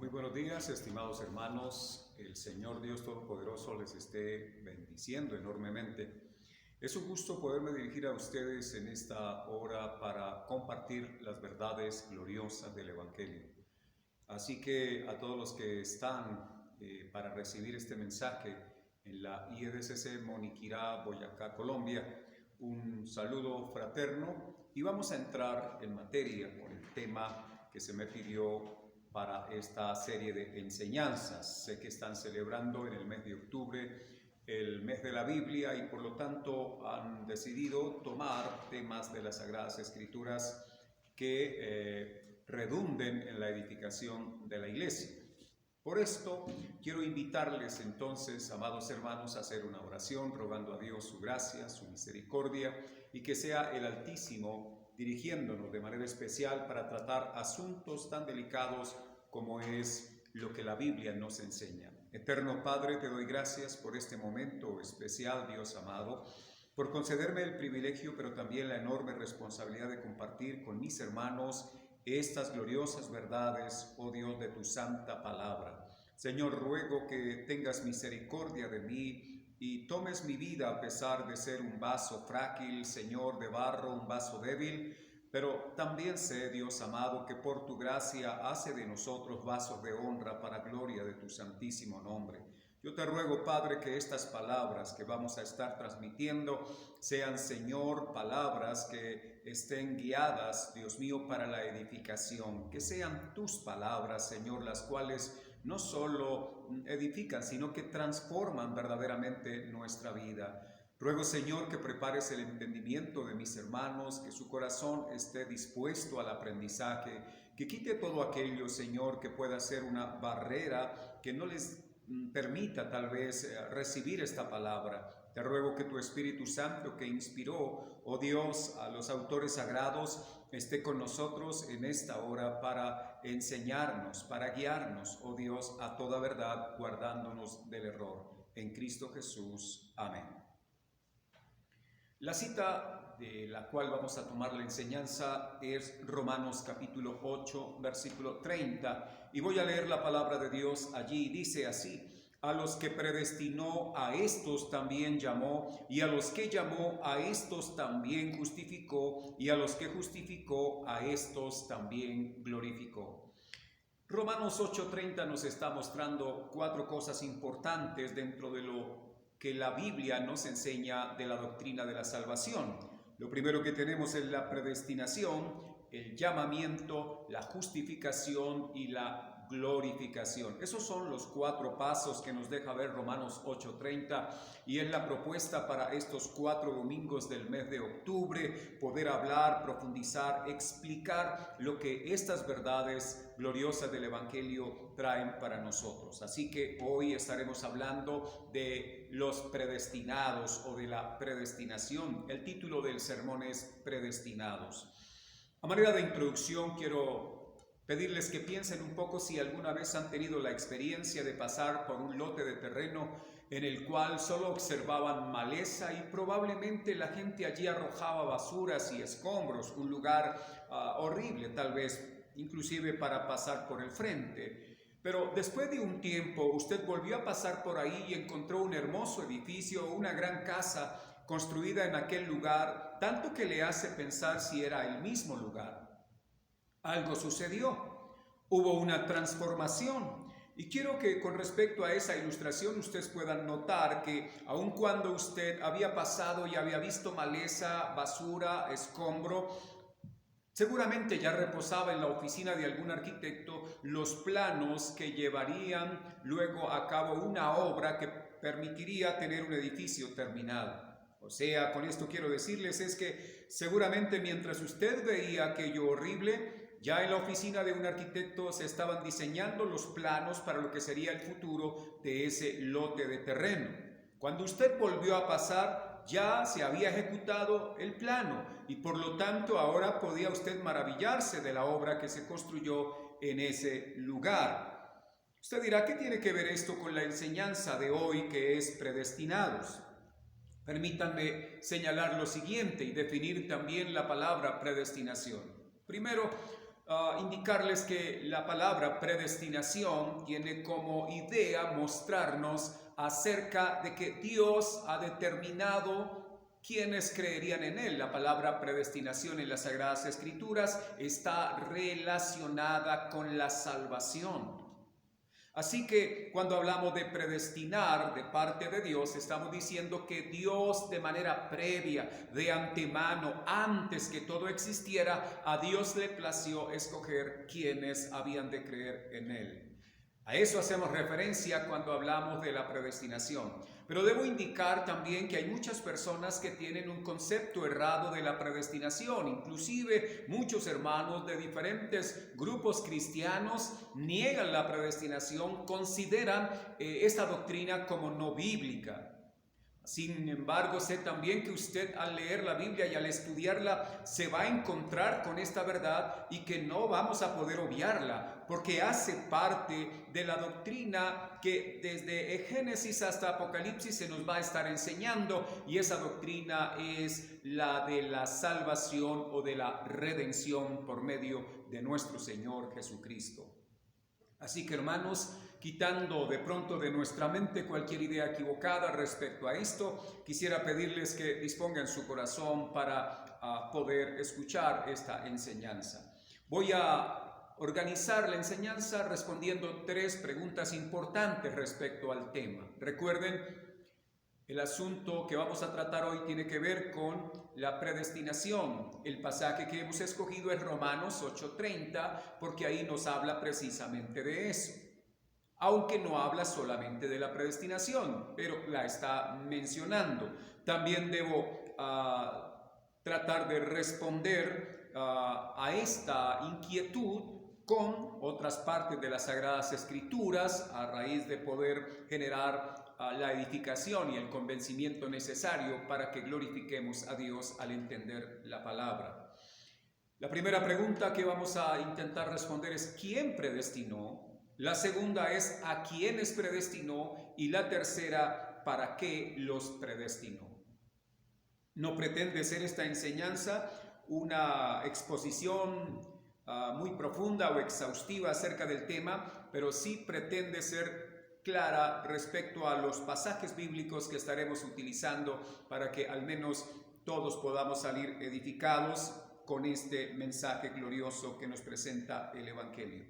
Muy buenos días, estimados hermanos. El Señor Dios Todopoderoso les esté bendiciendo enormemente. Es un gusto poderme dirigir a ustedes en esta hora para compartir las verdades gloriosas del Evangelio. Así que a todos los que están para recibir este mensaje en la IEDCC Moniquirá, Boyacá, Colombia, un saludo fraterno y vamos a entrar en materia con el tema que se me pidió para esta serie de enseñanzas. Sé que están celebrando en el mes de octubre el mes de la Biblia y por lo tanto han decidido tomar temas de las Sagradas Escrituras que redunden en la edificación de la iglesia. Por esto quiero invitarles entonces, amados hermanos, a hacer una oración rogando a Dios su gracia, su misericordia y que sea el Altísimo dirigiéndonos de manera especial para tratar asuntos tan delicados como es lo que la Biblia nos enseña. Eterno Padre, te doy gracias por este momento especial, Dios amado, por concederme el privilegio, pero también la enorme responsabilidad de compartir con mis hermanos estas gloriosas verdades, oh Dios, de tu santa palabra. Señor, ruego que tengas misericordia de mí y tomes mi vida a pesar de ser un vaso frágil, Señor, de barro, un vaso débil, pero también sé, Dios amado, que por tu gracia hace de nosotros vasos de honra para gloria de tu santísimo nombre. Yo te ruego, Padre, que estas palabras que vamos a estar transmitiendo sean, Señor, palabras que estén guiadas, Dios mío, para la edificación, que sean tus palabras, Señor, las cuales no solo edifican, sino que transforman verdaderamente nuestra vida. Ruego, Señor, que prepares el entendimiento de mis hermanos, que su corazón esté dispuesto al aprendizaje, que quite todo aquello, Señor, que pueda ser una barrera que no les permita tal vez recibir esta palabra. Te ruego que tu Espíritu Santo que inspiró, oh Dios, a los autores sagrados, esté con nosotros en esta hora para enseñarnos, para guiarnos, oh Dios, a toda verdad, guardándonos del error. En Cristo Jesús. Amén. La cita de la cual vamos a tomar la enseñanza es Romanos capítulo 8, versículo 30, y voy a leer la palabra de Dios allí. Dice así: a los que predestinó, a estos también llamó, y a los que llamó, a estos también justificó, y a los que justificó, a estos también glorificó. Romanos 8:30 nos está mostrando cuatro cosas importantes dentro de lo que la Biblia nos enseña de la doctrina de la salvación. Lo primero que tenemos es la predestinación, el llamamiento, la justificación y la glorificación. Esos son los cuatro pasos que nos deja ver Romanos 8:30 y es la propuesta para estos 4 domingos del mes de octubre, poder hablar, profundizar, explicar lo que estas verdades gloriosas del Evangelio traen para nosotros. Así que hoy estaremos hablando de los predestinados o de la predestinación. El título del sermón es Predestinados. A manera de introducción quiero pedirles que piensen un poco si alguna vez han tenido la experiencia de pasar por un lote de terreno en el cual solo observaban maleza y probablemente la gente allí arrojaba basuras y escombros, un lugar horrible tal vez, inclusive para pasar por el frente. Pero después de un tiempo usted volvió a pasar por ahí y encontró un hermoso edificio, una gran casa construida en aquel lugar, tanto que le hace pensar si era el mismo lugar. Algo sucedió, hubo una transformación. Y quiero que con respecto a esa ilustración ustedes puedan notar que aun cuando usted había pasado y había visto maleza, basura, escombro, seguramente ya reposaba en la oficina de algún arquitecto los planos que llevarían luego a cabo una obra que permitiría tener un edificio terminado. O sea, con esto quiero decirles es que seguramente mientras usted veía aquello horrible, ya en la oficina de un arquitecto se estaban diseñando los planos para lo que sería el futuro de ese lote de terreno. Cuando usted volvió a pasar, ya se había ejecutado el plano y por lo tanto ahora podía usted maravillarse de la obra que se construyó en ese lugar. Usted dirá, ¿qué tiene que ver esto con la enseñanza de hoy que es predestinados? Permítanme señalar lo siguiente y definir también la palabra predestinación. Primero, indicarles que la palabra predestinación tiene como idea mostrarnos acerca de que Dios ha determinado quiénes creerían en Él. La palabra predestinación en las Sagradas Escrituras está relacionada con la salvación. Así que cuando hablamos de predestinar de parte de Dios, estamos diciendo que Dios de manera previa, de antemano, antes que todo existiera, a Dios le plació escoger quienes habían de creer en Él. A eso hacemos referencia cuando hablamos de la predestinación. Pero debo indicar también que hay muchas personas que tienen un concepto errado de la predestinación. Inclusive muchos hermanos de diferentes grupos cristianos niegan la predestinación, consideran esta doctrina como no bíblica. Sin embargo, sé también que usted al leer la Biblia y al estudiarla se va a encontrar con esta verdad y que no vamos a poder obviarla, porque hace parte de la doctrina que desde Génesis hasta Apocalipsis se nos va a estar enseñando, y esa doctrina es la de la salvación o de la redención por medio de nuestro Señor Jesucristo. Así que, hermanos, quitando de pronto de nuestra mente cualquier idea equivocada respecto a esto, quisiera pedirles que dispongan su corazón para poder escuchar esta enseñanza. Voy a organizar la enseñanza respondiendo 3 preguntas importantes respecto al tema. Recuerden, el asunto que vamos a tratar hoy tiene que ver con la predestinación. El pasaje que hemos escogido es Romanos 8:30, porque ahí nos habla precisamente de eso. Aunque no habla solamente de la predestinación, pero la está mencionando. También debo tratar de responder a esta inquietud con otras partes de las Sagradas Escrituras, a raíz de poder generar la edificación y el convencimiento necesario para que glorifiquemos a Dios al entender la palabra. La primera pregunta que vamos a intentar responder es: ¿quién predestinó? La segunda es: ¿a quiénes predestinó? Y la tercera: ¿para qué los predestinó? No pretende ser esta enseñanza una exposición muy profunda o exhaustiva acerca del tema, pero sí pretende ser clara respecto a los pasajes bíblicos que estaremos utilizando para que al menos todos podamos salir edificados con este mensaje glorioso que nos presenta el Evangelio.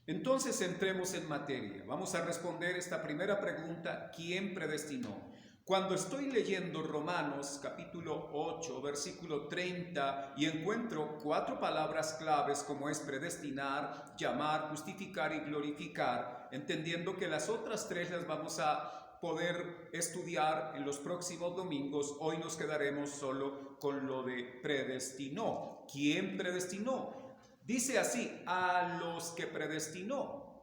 Entonces entremos en materia. Vamos a responder esta primera pregunta: ¿quién predestinó? Cuando estoy leyendo Romanos capítulo 8, versículo 30, y encuentro 4 palabras claves como es predestinar, llamar, justificar y glorificar, entendiendo que las otras 3 las vamos a poder estudiar en los próximos domingos, hoy nos quedaremos solo con lo de predestinó. ¿Quién predestinó? Dice así: a los que predestinó.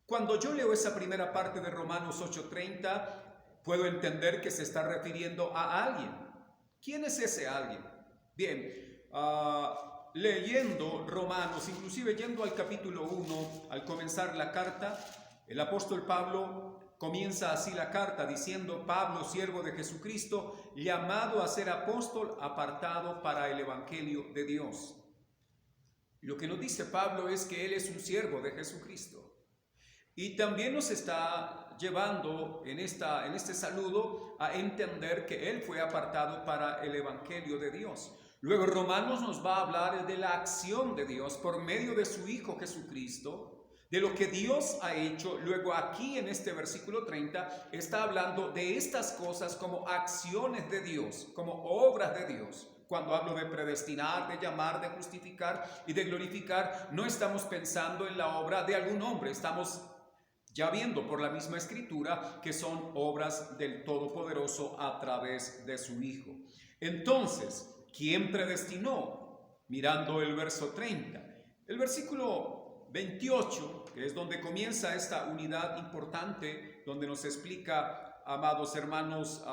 Cuando yo leo esa primera parte de Romanos 8:30, puedo entender que se está refiriendo a alguien. ¿Quién es ese alguien? Bien, leyendo Romanos, inclusive yendo al capítulo 1, al comenzar la carta, el apóstol Pablo comienza así la carta diciendo: Pablo, siervo de Jesucristo, llamado a ser apóstol, apartado para el Evangelio de Dios. Lo que nos dice Pablo es que él es un siervo de Jesucristo. Y también nos está llevando en este saludo a entender que él fue apartado para el Evangelio de Dios. Luego Romanos nos va a hablar de la acción de Dios por medio de su Hijo Jesucristo, de lo que Dios ha hecho. Luego aquí en este versículo 30 está hablando de estas cosas como acciones de Dios, como obras de Dios. Cuando hablo de predestinar, de llamar, de justificar y de glorificar, no estamos pensando en la obra de algún hombre, estamos ya viendo por la misma Escritura que son obras del Todopoderoso a través de su Hijo. Entonces, ¿quién predestinó? Mirando el verso 30. El versículo 28, que es donde comienza esta unidad importante, donde nos explica, amados hermanos,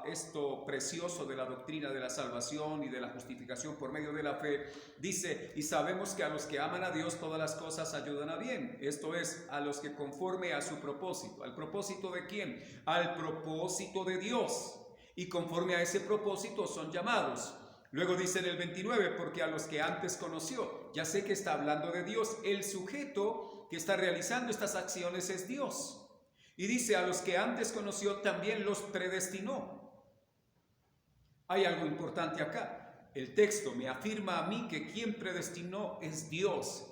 esto precioso de la doctrina de la salvación y de la justificación por medio de la fe, dice: y sabemos que a los que aman a Dios todas las cosas ayudan a bien. Esto es, a los que conforme a su propósito. ¿Al propósito de quién? Al propósito de Dios. Y conforme a ese propósito son llamados. Luego dice en el 29: porque a los que antes conoció, ya sé que está hablando de Dios. El sujeto que está realizando estas acciones es Dios. Y dice, a los que antes conoció también los predestinó. Hay algo importante acá. El texto me afirma a mí que quien predestinó es Dios.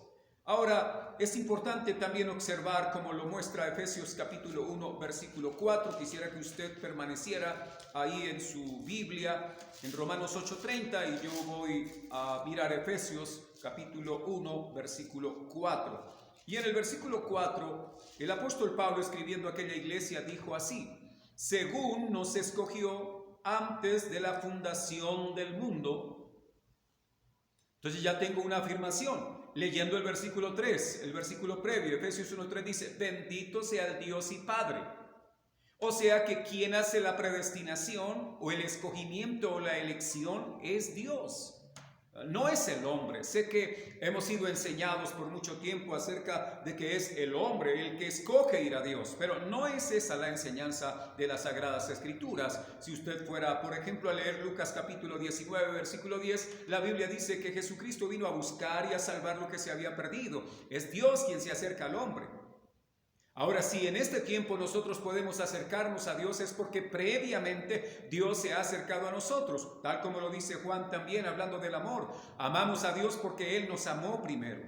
Ahora, es importante también observar, como lo muestra Efesios capítulo 1, versículo 4. Quisiera que usted permaneciera ahí en su Biblia, en Romanos 8:30, y yo voy a mirar Efesios capítulo 1, versículo 4. Y en el versículo 4, el apóstol Pablo, escribiendo a aquella iglesia, dijo así: según nos escogió antes de la fundación del mundo. Entonces ya tengo una afirmación. Leyendo el versículo 3, el versículo previo, Efesios 1:3 dice: bendito sea el Dios y Padre. O sea que quien hace la predestinación o el escogimiento o la elección es Dios. No es el hombre. Sé que hemos sido enseñados por mucho tiempo acerca de que es el hombre el que escoge ir a Dios, pero no es esa la enseñanza de las Sagradas Escrituras. Si usted fuera, por ejemplo, a leer Lucas capítulo 19, versículo 10, la Biblia dice que Jesucristo vino a buscar y a salvar lo que se había perdido. Es Dios quien se acerca al hombre. Ahora, si en este tiempo nosotros podemos acercarnos a Dios, es porque previamente Dios se ha acercado a nosotros, tal como lo dice Juan también, hablando del amor. Amamos a Dios porque Él nos amó primero.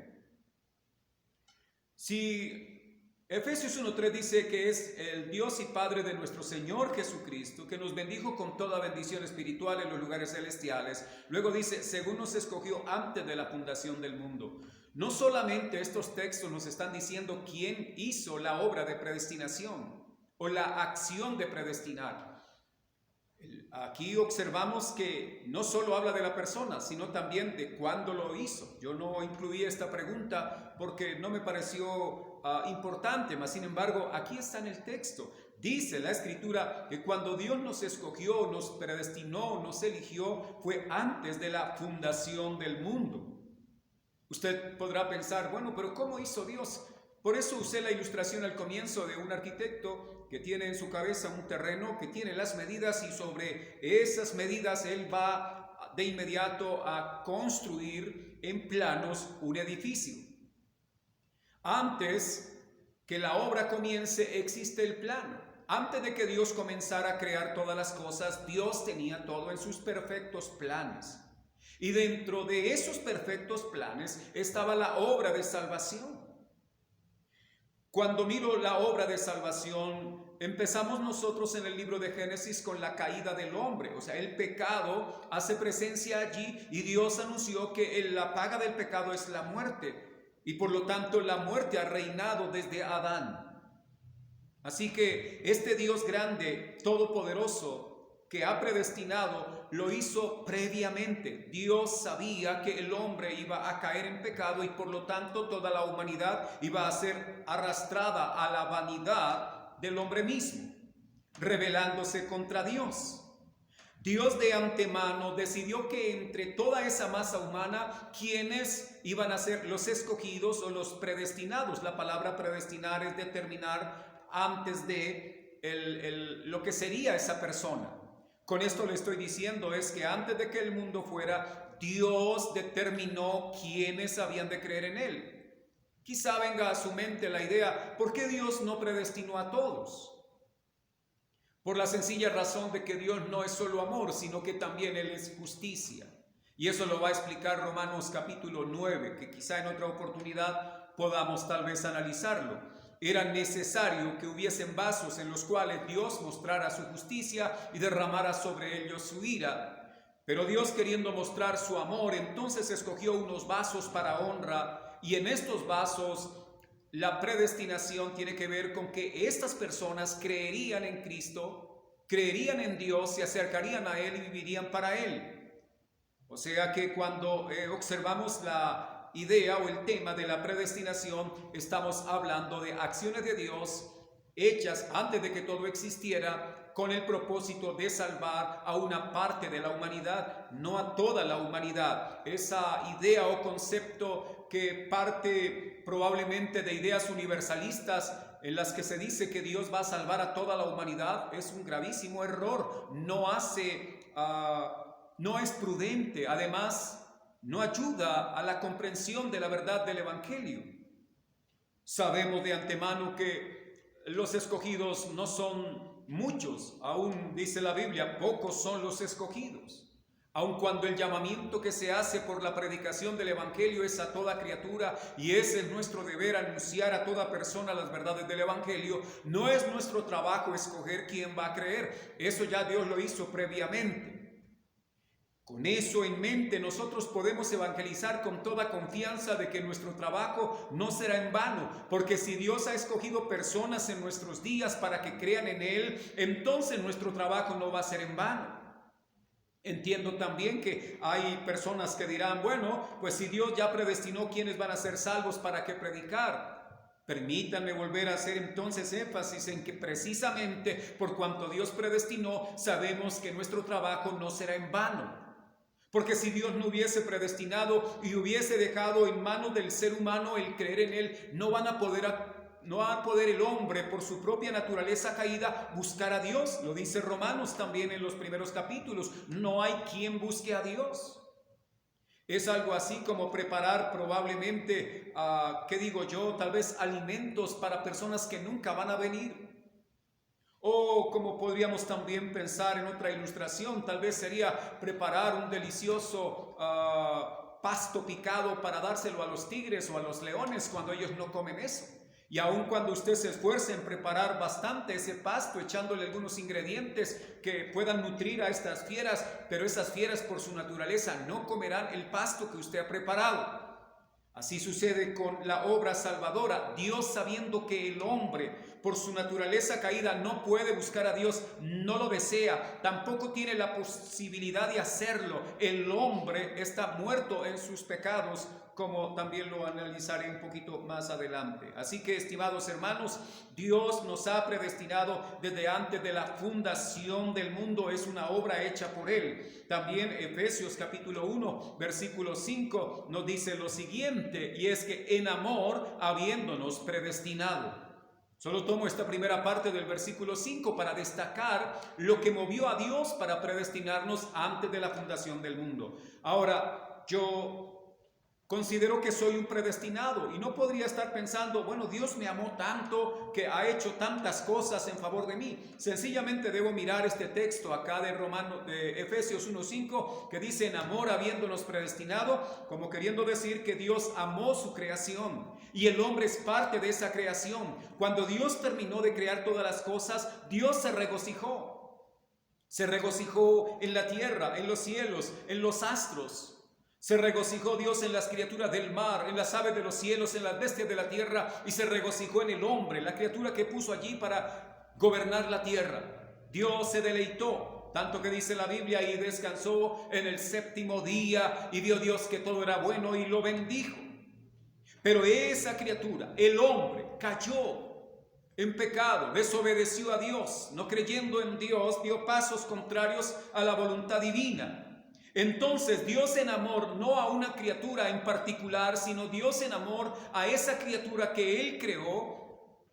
Si Efesios 1:3 dice que es el Dios y Padre de nuestro Señor Jesucristo, que nos bendijo con toda bendición espiritual en los lugares celestiales, luego dice, según nos escogió antes de la fundación del mundo. No solamente estos textos nos están diciendo quién hizo la obra de predestinación o la acción de predestinar. Aquí observamos que no solo habla de la persona, sino también de cuándo lo hizo. Yo no incluí esta pregunta porque no me pareció importante, mas sin embargo, aquí está en el texto. Dice la Escritura que cuando Dios nos escogió, nos predestinó, nos eligió, fue antes de la fundación del mundo. Usted podrá pensar, bueno, pero ¿cómo hizo Dios? Por eso usé la ilustración al comienzo de un arquitecto que tiene en su cabeza un terreno, que tiene las medidas y sobre esas medidas él va de inmediato a construir en planos un edificio. Antes que la obra comience existe el plano. Antes de que Dios comenzara a crear todas las cosas, Dios tenía todo en sus perfectos planes. Y dentro de esos perfectos planes estaba la obra de salvación. Cuando miro la obra de salvación, empezamos nosotros en el libro de Génesis con la caída del hombre. O sea, el pecado hace presencia allí y Dios anunció que la paga del pecado es la muerte. Y por lo tanto la muerte ha reinado desde Adán. Así que este Dios grande, todopoderoso, que ha predestinado, lo hizo previamente. Dios sabía que el hombre iba a caer en pecado y por lo tanto toda la humanidad iba a ser arrastrada a la vanidad del hombre mismo, rebelándose contra Dios. Dios de antemano decidió que entre toda esa masa humana, ¿quiénes iban a ser los escogidos o los predestinados? La palabra predestinar es determinar antes de lo que sería esa persona. Con esto le estoy diciendo es que antes de que el mundo fuera, Dios determinó quiénes habían de creer en Él. Quizá venga a su mente la idea, ¿por qué Dios no predestinó a todos? Por la sencilla razón de que Dios no es solo amor, sino que también Él es justicia. Y eso lo va a explicar Romanos capítulo 9, que quizá en otra oportunidad podamos tal vez analizarlo. Era necesario que hubiesen vasos en los cuales Dios mostrara su justicia y derramara sobre ellos su ira. Pero Dios, queriendo mostrar su amor, entonces escogió unos vasos para honra, y en estos vasos la predestinación tiene que ver con que estas personas creerían en Cristo, creerían en Dios, se acercarían a Él y vivirían para Él. O sea que cuando observamos la idea o el tema de la predestinación, estamos hablando de acciones de Dios hechas antes de que todo existiera con el propósito de salvar a una parte de la humanidad, no a toda la humanidad. Esa idea o concepto que parte probablemente de ideas universalistas en las que se dice que Dios va a salvar a toda la humanidad es un gravísimo error. No es prudente. Además, no ayuda a la comprensión de la verdad del Evangelio. Sabemos de antemano que los escogidos no son muchos, aún dice la Biblia, pocos son los escogidos. Aun cuando el llamamiento que se hace por la predicación del Evangelio es a toda criatura y ese es nuestro deber, anunciar a toda persona las verdades del Evangelio, no es nuestro trabajo escoger quién va a creer. Eso ya Dios lo hizo previamente. Con eso en mente nosotros podemos evangelizar con toda confianza de que nuestro trabajo no será en vano, porque si Dios ha escogido personas en nuestros días para que crean en Él, entonces nuestro trabajo no va a ser en vano. Entiendo también que hay personas que dirán, bueno, pues si Dios ya predestinó quiénes van a ser salvos, ¿para qué predicar? Permítanme volver a hacer entonces énfasis en que precisamente por cuanto Dios predestinó, sabemos que nuestro trabajo no será en vano. Porque si Dios no hubiese predestinado y hubiese dejado en manos del ser humano el creer en Él, no va a poder el hombre por su propia naturaleza caída buscar a Dios. Lo dice Romanos también en los primeros capítulos. No hay quien busque a Dios. Es algo así como preparar probablemente, tal vez alimentos para personas que nunca van a venir. O como podríamos también pensar en otra ilustración, tal vez sería preparar un delicioso pasto picado para dárselo a los tigres o a los leones cuando ellos no comen eso. Y aun cuando usted se esfuerce en preparar bastante ese pasto, echándole algunos ingredientes que puedan nutrir a estas fieras, pero esas fieras por su naturaleza no comerán el pasto que usted ha preparado. Así sucede con la obra salvadora. Dios, sabiendo que el hombre por su naturaleza caída no puede buscar a Dios, no lo desea, tampoco tiene la posibilidad de hacerlo. El hombre está muerto en sus pecados, como también lo analizaré un poquito más adelante. Así que, estimados hermanos, Dios nos ha predestinado desde antes de la fundación del mundo. Es una obra hecha por Él. También Efesios capítulo 1, versículo 5 nos dice lo siguiente, y es que en amor habiéndonos predestinado. Solo tomo esta primera parte del versículo 5 para destacar lo que movió a Dios para predestinarnos antes de la fundación del mundo. Ahora, yo considero que soy un predestinado y no podría estar pensando, bueno, Dios me amó tanto que ha hecho tantas cosas en favor de mí. Sencillamente debo mirar este texto acá de Efesios 1:5 que dice en amor habiéndonos predestinado, como queriendo decir que Dios amó su creación y el hombre es parte de esa creación. Cuando Dios terminó de crear todas las cosas, Dios se regocijó. Se regocijó en la tierra, en los cielos, en los astros. Se regocijó Dios en las criaturas del mar, en las aves de los cielos, en las bestias de la tierra, y se regocijó en el hombre, la criatura que puso allí para gobernar la tierra. Dios se deleitó, tanto que dice la Biblia, y descansó en el séptimo día, y vio Dios que todo era bueno y lo bendijo. Pero esa criatura, el hombre, cayó en pecado, desobedeció a Dios, no creyendo en Dios, dio pasos contrarios a la voluntad divina. Entonces Dios en amor, no a una criatura en particular, sino Dios en amor a esa criatura que Él creó,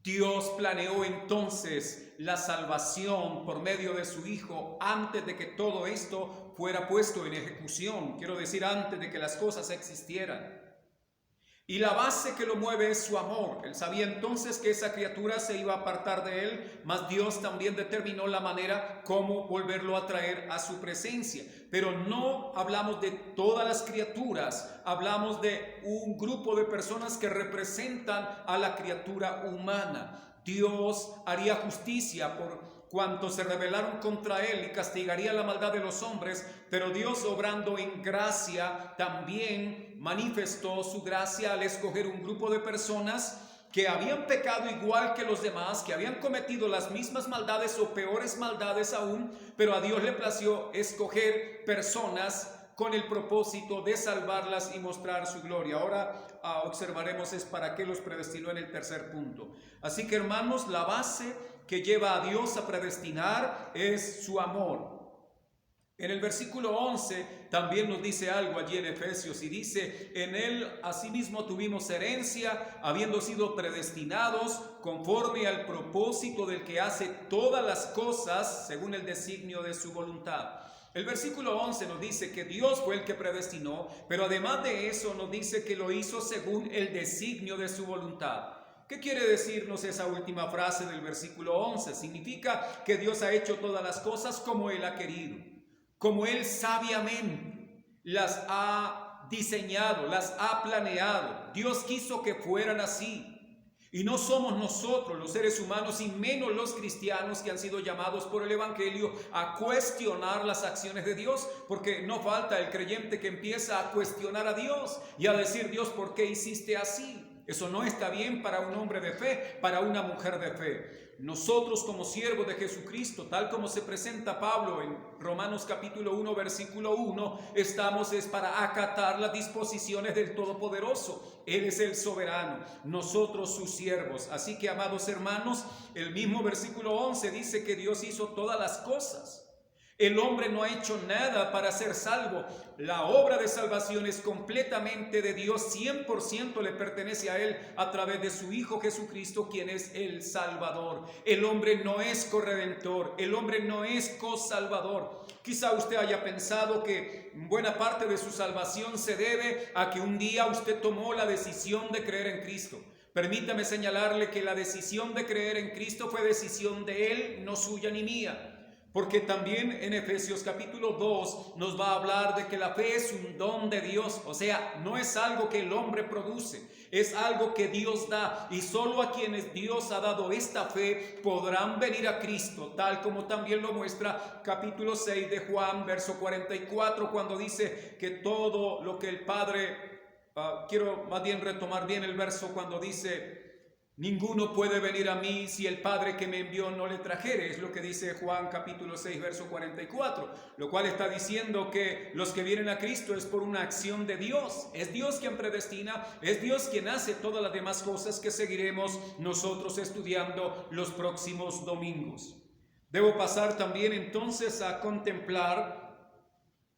Dios planeó entonces la salvación por medio de su Hijo antes de que todo esto fuera puesto en ejecución. Quiero decir, antes de que las cosas existieran. Y la base que lo mueve es su amor. Él sabía entonces que esa criatura se iba a apartar de él, mas Dios también determinó la manera como volverlo a traer a su presencia. Pero no hablamos de todas las criaturas, hablamos de un grupo de personas que representan a la criatura humana. Dios haría justicia por cuantos se rebelaron contra él y castigaría la maldad de los hombres, pero Dios, obrando en gracia, también manifestó su gracia al escoger un grupo de personas que habían pecado igual que los demás, que habían cometido las mismas maldades o peores maldades aún, pero a Dios le plació escoger personas con el propósito de salvarlas y mostrar su gloria. Ahora observaremos es para qué los predestinó en el tercer punto. Así que, hermanos, la base que lleva a Dios a predestinar es su amor. En el versículo 11 también nos dice algo allí en Efesios y dice, en él asimismo tuvimos herencia, habiendo sido predestinados conforme al propósito del que hace todas las cosas según el designio de su voluntad. El versículo 11 nos dice que Dios fue el que predestinó, pero además de eso nos dice que lo hizo según el designio de su voluntad. ¿Qué quiere decirnos esa última frase del versículo 11? Significa que Dios ha hecho todas las cosas como Él ha querido, como Él sabiamente las ha diseñado, las ha planeado. Dios quiso que fueran así. Y no somos nosotros los seres humanos y menos los cristianos que han sido llamados por el Evangelio a cuestionar las acciones de Dios, porque no falta el creyente que empieza a cuestionar a Dios y a decir: Dios, ¿por qué hiciste así? Eso no está bien para un hombre de fe, para una mujer de fe. Nosotros como siervos de Jesucristo, tal como se presenta Pablo en Romanos capítulo 1, versículo 1, estamos para acatar las disposiciones del Todopoderoso. Él es el soberano, nosotros sus siervos. Así que, amados hermanos, el mismo versículo 11 dice que Dios hizo todas las cosas. El hombre no ha hecho nada para ser salvo. La obra de salvación es completamente de Dios, 100% le pertenece a Él a través de su Hijo Jesucristo, quien es el Salvador. El hombre no es corredentor, el hombre no es cosalvador. Quizá usted haya pensado que buena parte de su salvación se debe a que un día usted tomó la decisión de creer en Cristo. Permítame señalarle que la decisión de creer en Cristo fue decisión de Él, no suya ni mía. Porque también en Efesios capítulo 2 nos va a hablar de que la fe es un don de Dios, o sea, no es algo que el hombre produce, es algo que Dios da, y solo a quienes Dios ha dado esta fe podrán venir a Cristo, tal como también lo muestra capítulo 6 de Juan, verso 44, cuando dice que todo lo que el Padre, quiero más bien retomar bien el verso cuando dice: ninguno puede venir a mí si el Padre que me envió no le trajere. Es lo que dice Juan capítulo 6, verso 44, lo cual está diciendo que los que vienen a Cristo es por una acción de Dios. Es Dios quien predestina, es Dios quien hace todas las demás cosas que seguiremos nosotros estudiando los próximos domingos. Debo pasar también entonces a contemplar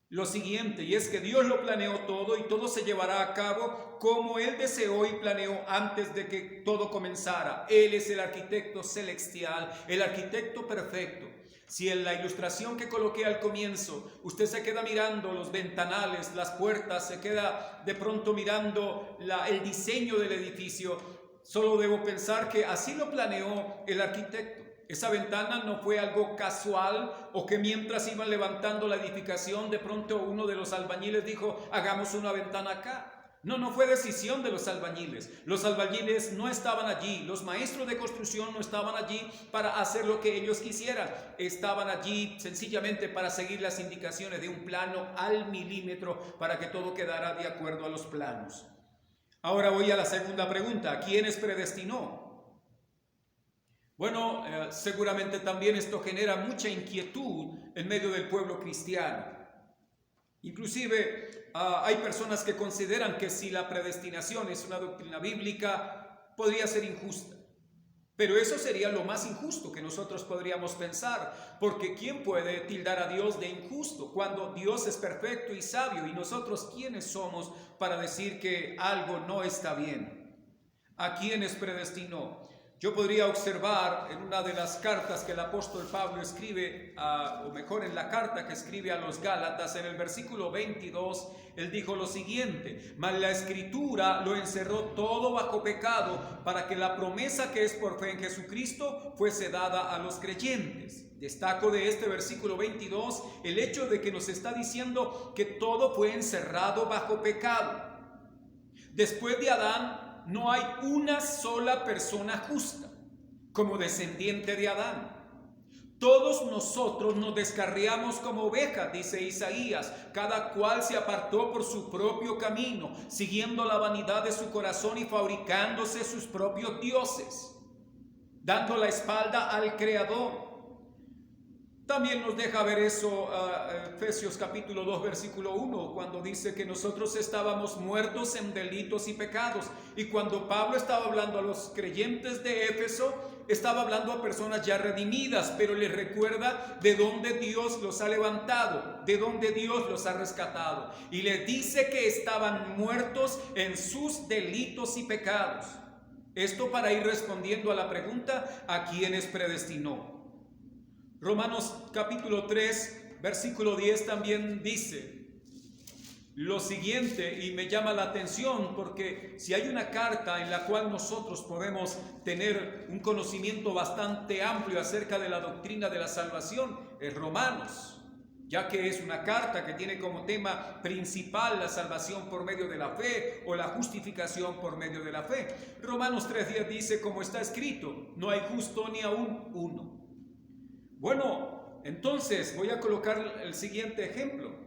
lo siguiente, y es que Dios lo planeó todo y todo se llevará a cabo como Él deseó y planeó antes de que todo comenzara. Él es el arquitecto celestial, el arquitecto perfecto. Si en la ilustración que coloqué al comienzo usted se queda mirando los ventanales, las puertas, se queda de pronto mirando el diseño del edificio, solo debo pensar que así lo planeó el arquitecto. Esa ventana no fue algo casual o que mientras iban levantando la edificación de pronto uno de los albañiles dijo: hagamos una ventana acá. No fue decisión de los albañiles. Los albañiles no estaban allí, los maestros de construcción no estaban allí para hacer lo que ellos quisieran. Estaban allí sencillamente para seguir las indicaciones de un plano al milímetro para que todo quedara de acuerdo a los planos. Ahora voy a la segunda pregunta: ¿quiénes predestinó? Bueno, seguramente también esto genera mucha inquietud en medio del pueblo cristiano. Inclusive hay personas que consideran que si la predestinación es una doctrina bíblica, podría ser injusta. Pero eso sería lo más injusto que nosotros podríamos pensar, porque ¿quién puede tildar a Dios de injusto cuando Dios es perfecto y sabio? ¿Y nosotros quiénes somos para decir que algo no está bien? ¿A quiénes predestinó? Yo podría observar en una de las cartas que el apóstol Pablo escribe, o mejor en la carta que escribe a los Gálatas, en el versículo 22, él dijo lo siguiente: mas la Escritura lo encerró todo bajo pecado, para que la promesa que es por fe en Jesucristo fuese dada a los creyentes. Destaco de este versículo 22 el hecho de que nos está diciendo que todo fue encerrado bajo pecado. Después de Adán, no hay una sola persona justa como descendiente de Adán. Todos nosotros nos descarriamos como ovejas, dice Isaías. Cada cual se apartó por su propio camino, siguiendo la vanidad de su corazón y fabricándose sus propios dioses, dando la espalda al Creador. También nos deja ver eso Efesios capítulo 2 versículo 1, cuando dice que nosotros estábamos muertos en delitos y pecados. Y cuando Pablo estaba hablando a los creyentes de Éfeso, estaba hablando a personas ya redimidas, pero les recuerda de dónde Dios los ha levantado, de dónde Dios los ha rescatado. Y les dice que estaban muertos en sus delitos y pecados. Esto para ir respondiendo a la pregunta: ¿a quiénes predestinó? Romanos capítulo 3, versículo 10 también dice lo siguiente, y me llama la atención porque si hay una carta en la cual nosotros podemos tener un conocimiento bastante amplio acerca de la doctrina de la salvación, es Romanos, ya que es una carta que tiene como tema principal la salvación por medio de la fe o la justificación por medio de la fe. Romanos 3:10 dice, como está escrito, no hay justo ni aún uno. Bueno, entonces voy a colocar el siguiente ejemplo.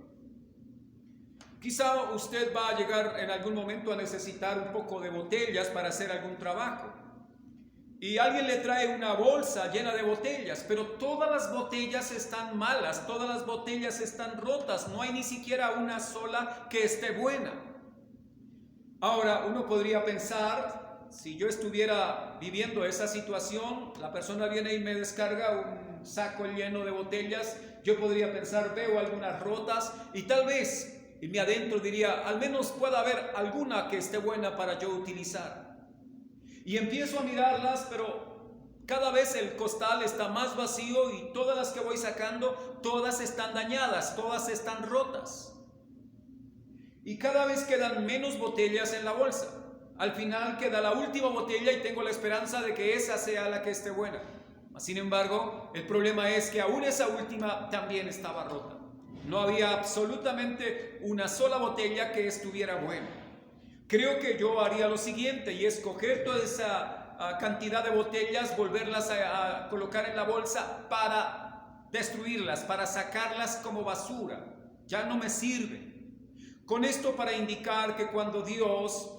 Quizá usted va a llegar en algún momento a necesitar un poco de botellas para hacer algún trabajo. Y alguien le trae una bolsa llena de botellas, pero todas las botellas están malas, todas las botellas están rotas, no hay ni siquiera una sola que esté buena. Ahora, uno podría pensar, si yo estuviera viviendo esa situación, la persona viene y me descarga un saco lleno de botellas, yo podría pensar, veo algunas rotas y tal vez en mi adentro diría, al menos pueda haber alguna que esté buena para yo utilizar. Y empiezo a mirarlas, pero cada vez el costal está más vacío y todas las que voy sacando, todas están dañadas, todas están rotas. Y cada vez quedan menos botellas en la bolsa. Al final queda la última botella y tengo la esperanza de que esa sea la que esté buena. Sin embargo, el problema es que aún esa última también estaba rota. No había absolutamente una sola botella que estuviera buena. Creo que yo haría lo siguiente y escoger toda esa cantidad de botellas, volverlas a colocar en la bolsa para destruirlas, para sacarlas como basura. Ya no me sirven. Con esto para indicar que cuando Dios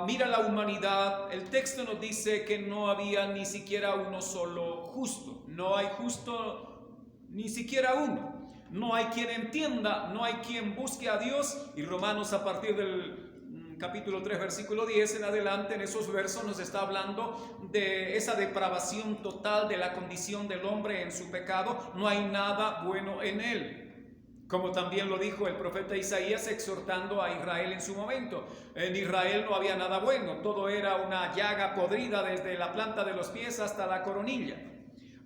mira la humanidad, el texto nos dice que no había ni siquiera uno solo justo. No hay justo ni siquiera uno. No hay quien entienda, no hay quien busque a Dios. Y Romanos a partir del capítulo 3, versículo 10 en adelante, en esos versos nos está hablando de esa depravación total de la condición del hombre en su pecado. No hay nada bueno en él. Como también lo dijo el profeta Isaías exhortando a Israel en su momento. En Israel no había nada bueno, todo era una llaga podrida desde la planta de los pies hasta la coronilla.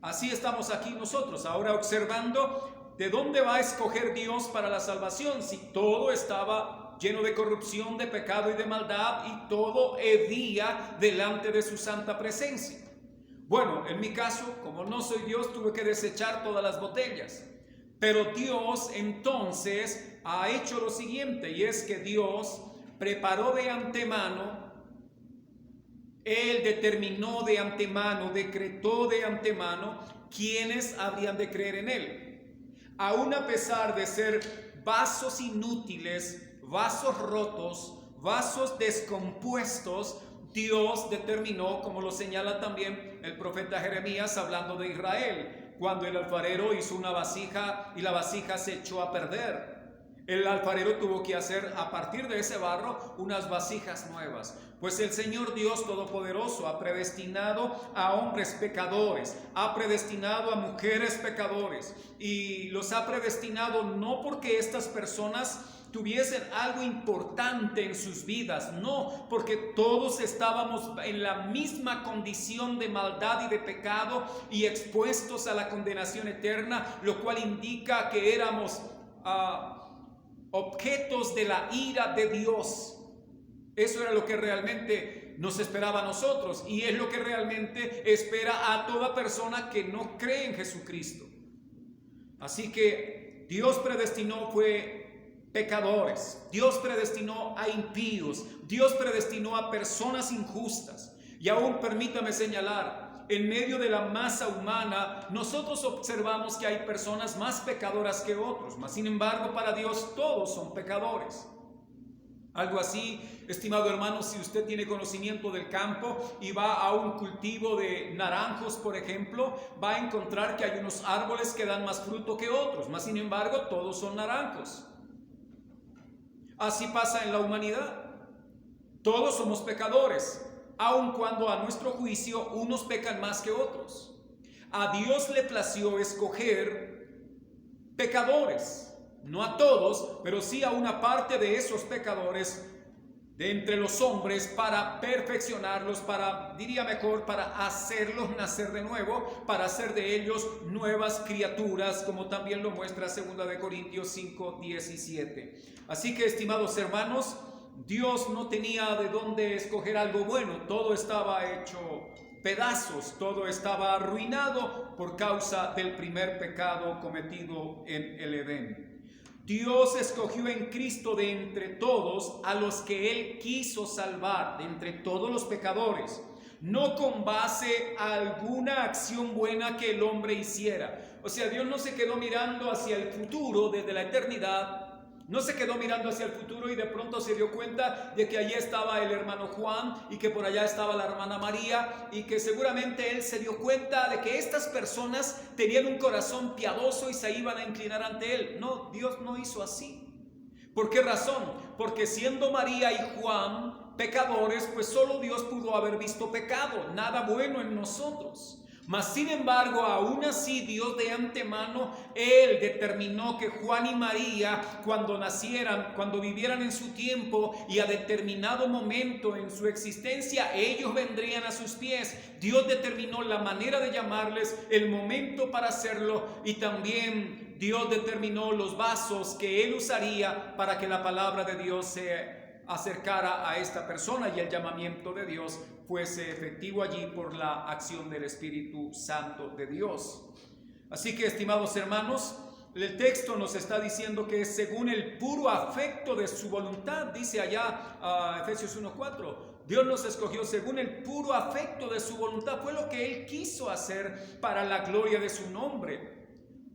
Así estamos aquí nosotros, ahora observando ¿de dónde va a escoger Dios para la salvación si todo estaba lleno de corrupción, de pecado y de maldad y todo hedía delante de su santa presencia? Bueno, en mi caso, como no soy Dios, tuve que desechar todas las botellas. Pero Dios entonces ha hecho lo siguiente, y es que Dios preparó de antemano, Él determinó de antemano, decretó de antemano quiénes habrían de creer en Él. Aún a pesar de ser vasos inútiles, vasos rotos, vasos descompuestos, Dios determinó, como lo señala también el profeta Jeremías hablando de Israel, cuando el alfarero hizo una vasija y la vasija se echó a perder. El alfarero tuvo que hacer a partir de ese barro unas vasijas nuevas. Pues el Señor Dios Todopoderoso ha predestinado a hombres pecadores, ha predestinado a mujeres pecadores y los ha predestinado no porque estas personas tuviesen algo importante en sus vidas, no, porque todos estábamos en la misma condición de maldad y de pecado y expuestos a la condenación eterna, lo cual indica que éramos objetos de la ira de Dios. Eso era lo que realmente nos esperaba a nosotros y es lo que realmente espera a toda persona que no cree en Jesucristo. Así que Dios predestinó fue pecadores, Dios predestinó a impíos, Dios predestinó a personas injustas. Y aún permítame señalar, en medio de la masa humana, nosotros observamos que hay personas más pecadoras que otros, mas sin embargo para Dios todos son pecadores. Algo así, estimado hermano, si usted tiene conocimiento del campo y va a un cultivo de naranjos, por ejemplo, va a encontrar que hay unos árboles que dan más fruto que otros, mas sin embargo todos son naranjos. Así pasa en la humanidad. Todos somos pecadores, aun cuando a nuestro juicio unos pecan más que otros. A Dios le plació escoger pecadores, no a todos, pero sí a una parte de esos pecadores, de entre los hombres para perfeccionarlos, diría mejor, para hacerlos nacer de nuevo, para hacer de ellos nuevas criaturas, como también lo muestra 2 Corintios 5:17. Así que, estimados hermanos, Dios no tenía de dónde escoger algo bueno, todo estaba hecho pedazos, todo estaba arruinado por causa del primer pecado cometido en el Edén. Dios escogió en Cristo de entre todos a los que Él quiso salvar, de entre todos los pecadores, no con base a alguna acción buena que el hombre hiciera. O sea, Dios no se quedó mirando hacia el futuro desde la eternidad, no se quedó mirando hacia el futuro y de pronto se dio cuenta de que allí estaba el hermano Juan y que por allá estaba la hermana María, y que seguramente él se dio cuenta de que estas personas tenían un corazón piadoso y se iban a inclinar ante él. No, Dios no hizo así. ¿Por qué razón? Porque siendo María y Juan pecadores, pues solo Dios pudo haber visto pecado, nada bueno en nosotros. Mas sin embargo, aún así Dios de antemano, Él determinó que Juan y María, cuando nacieran, cuando vivieran en su tiempo y a determinado momento en su existencia, ellos vendrían a sus pies. Dios determinó la manera de llamarles, el momento para hacerlo, y también Dios determinó los vasos que Él usaría para que la palabra de Dios se acercara a esta persona y el llamamiento de Dios fuese efectivo allí por la acción del Espíritu Santo de Dios. Así que, estimados hermanos, el texto nos está diciendo que según el puro afecto de su voluntad, dice allá Efesios 1:4, Dios nos escogió según el puro afecto de su voluntad. Fue lo que Él quiso hacer para la gloria de su nombre.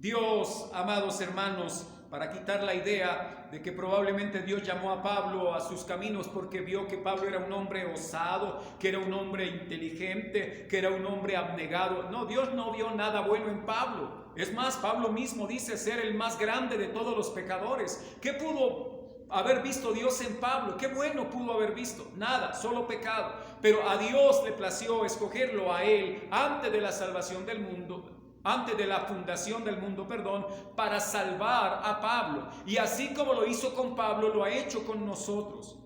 Dios, amados hermanos, para quitar la idea de que probablemente Dios llamó a Pablo a sus caminos porque vio que Pablo era un hombre osado, que era un hombre inteligente, que era un hombre abnegado. No, Dios no vio nada bueno en Pablo. Es más, Pablo mismo dice ser el más grande de todos los pecadores. ¿Qué pudo haber visto Dios en Pablo? ¿Qué bueno pudo haber visto? Nada, solo pecado. Pero a Dios le plació escogerlo a él antes de la salvación del mundo, antes de la fundación del mundo, para salvar a Pablo. Y así como lo hizo con Pablo, lo ha hecho con nosotros.